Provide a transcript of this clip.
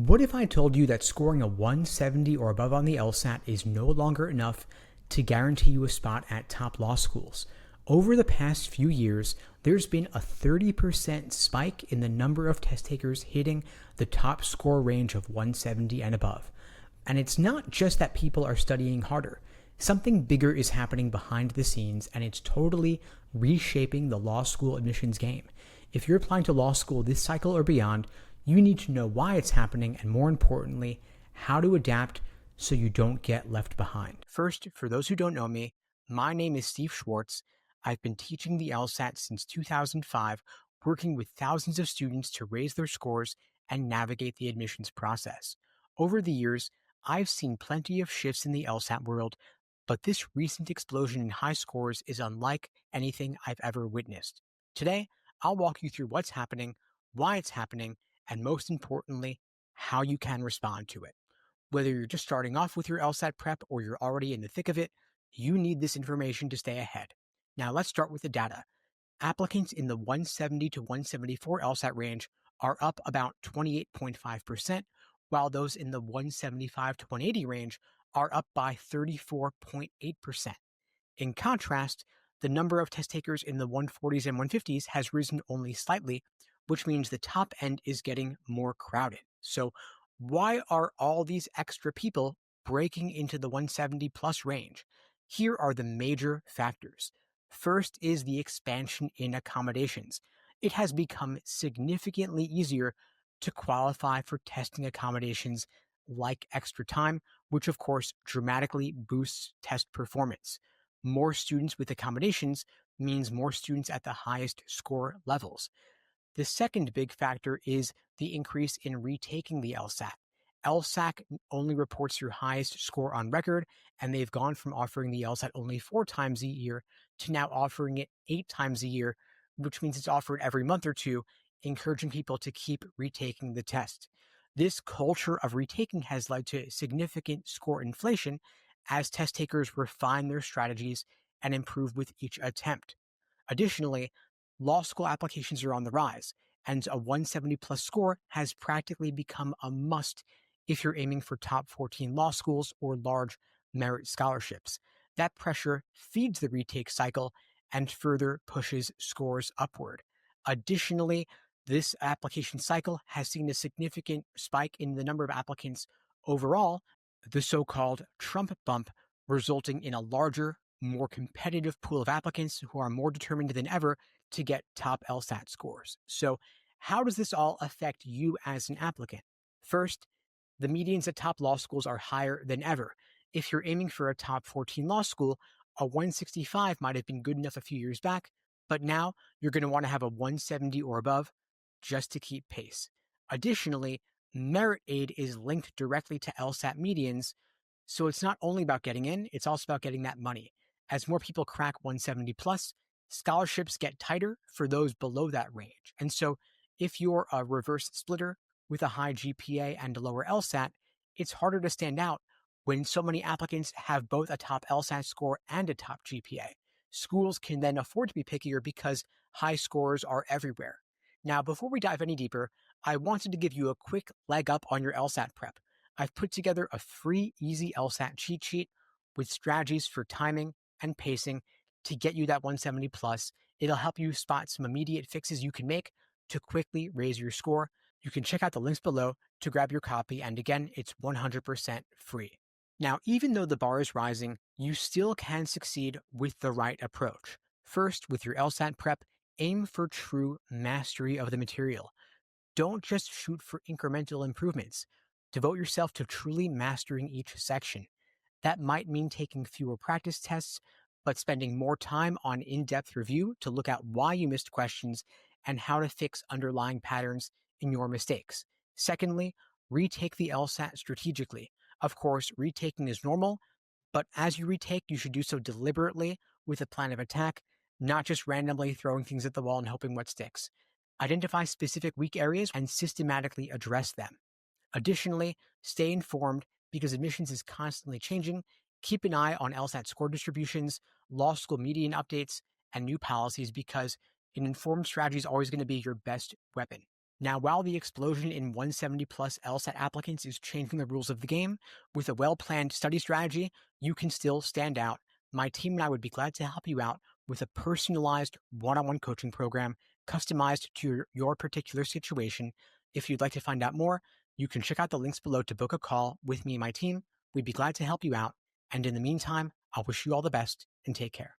What if I told you that scoring a 170 or above on the LSAT is no longer enough to guarantee you a spot at top law schools? Over the past few years, there's been a 30% spike in the number of test takers hitting the top score range of 170 and above. And it's not just that people are studying harder. Something bigger is happening behind the scenes, and it's totally reshaping the law school admissions game. If you're applying to law school this cycle or beyond, you need to know why it's happening and, more importantly, how to adapt so you don't get left behind. First, for those who don't know me, my name is Steve Schwartz. I've been teaching the LSAT since 2005, working with thousands of students to raise their scores and navigate the admissions process. Over the years, I've seen plenty of shifts in the LSAT world, but this recent explosion in high scores is unlike anything I've ever witnessed. Today, I'll walk you through what's happening, why it's happening, and most importantly, how you can respond to it. Whether you're just starting off with your LSAT prep or you're already in the thick of it, you need this information to stay ahead. Now let's start with the data. Applicants in the 170 to 174 LSAT range are up about 28.5%, while those in the 175 to 180 range are up by 34.8%. In contrast, the number of test takers in the 140s and 150s has risen only slightly, which means the top end is getting more crowded. So why are all these extra people breaking into the 170 plus range? Here are the major factors. First is the expansion in accommodations. It has become significantly easier to qualify for testing accommodations like extra time, which of course dramatically boosts test performance. More students with accommodations means more students at the highest score levels. The second big factor is the increase in retaking the LSAT. LSAC only reports your highest score on record, and they've gone from offering the LSAT only 4 times a year to now offering it 8 times a year, which means it's offered every month or two, encouraging people to keep retaking the test. This culture of retaking has led to significant score inflation as test takers refine their strategies and improve with each attempt. Additionally, law school applications are on the rise, and a 170 plus score has practically become a must if you're aiming for top 14 law schools or large merit scholarships. That pressure feeds the retake cycle and further pushes scores upward. Additionally, this application cycle has seen a significant spike in the number of applicants overall, the so-called Trump bump, resulting in a larger, more competitive pool of applicants who are more determined than ever to get top LSAT scores. So how does this all affect you as an applicant? First, the medians at top law schools are higher than ever. If you're aiming for a top 14 law school, a 165 might have been good enough a few years back, but now you're going to want to have a 170 or above just to keep pace. Additionally, merit aid is linked directly to LSAT medians, so it's not only about getting in, it's also about getting that money. As more people crack 170 plus, scholarships get tighter for those below that range. And so if you're a reverse splitter with a high GPA and a lower LSAT, it's harder to stand out when so many applicants have both a top LSAT score and a top GPA. Schools can then afford to be pickier because high scores are everywhere. Now, before we dive any deeper, I wanted to give you a quick leg up on your LSAT prep. I've put together a free, easy LSAT cheat sheet with strategies for timing and pacing to get you that 170 plus. It'll help you spot some immediate fixes you can make to quickly raise your score. You can check out the links below to grab your copy, and again, it's 100% free. Now, even though the bar is rising, you still can succeed with the right approach. First, with your LSAT prep, aim for true mastery of the material. Don't just shoot for incremental improvements. Devote yourself to truly mastering each section. That might mean taking fewer practice tests, but spending more time on in-depth review to look at why you missed questions and how to fix underlying patterns in your mistakes. Secondly, retake the LSAT strategically. Of course, retaking is normal, but as you retake, you should do so deliberately with a plan of attack, not just randomly throwing things at the wall and hoping what sticks. Identify specific weak areas and systematically address them. Additionally, stay informed because admissions is constantly changing. Keep an eye on LSAT score distributions, law school median updates, and new policies because an informed strategy is always going to be your best weapon. Now, while the explosion in 170 plus LSAT applicants is changing the rules of the game, with a well-planned study strategy, you can still stand out. My team and I would be glad to help you out with a personalized one-on-one coaching program customized to your particular situation. If you'd like to find out more, you can check out the links below to book a call with me and my team. We'd be glad to help you out. And in the meantime, I'll wish you all the best and take care.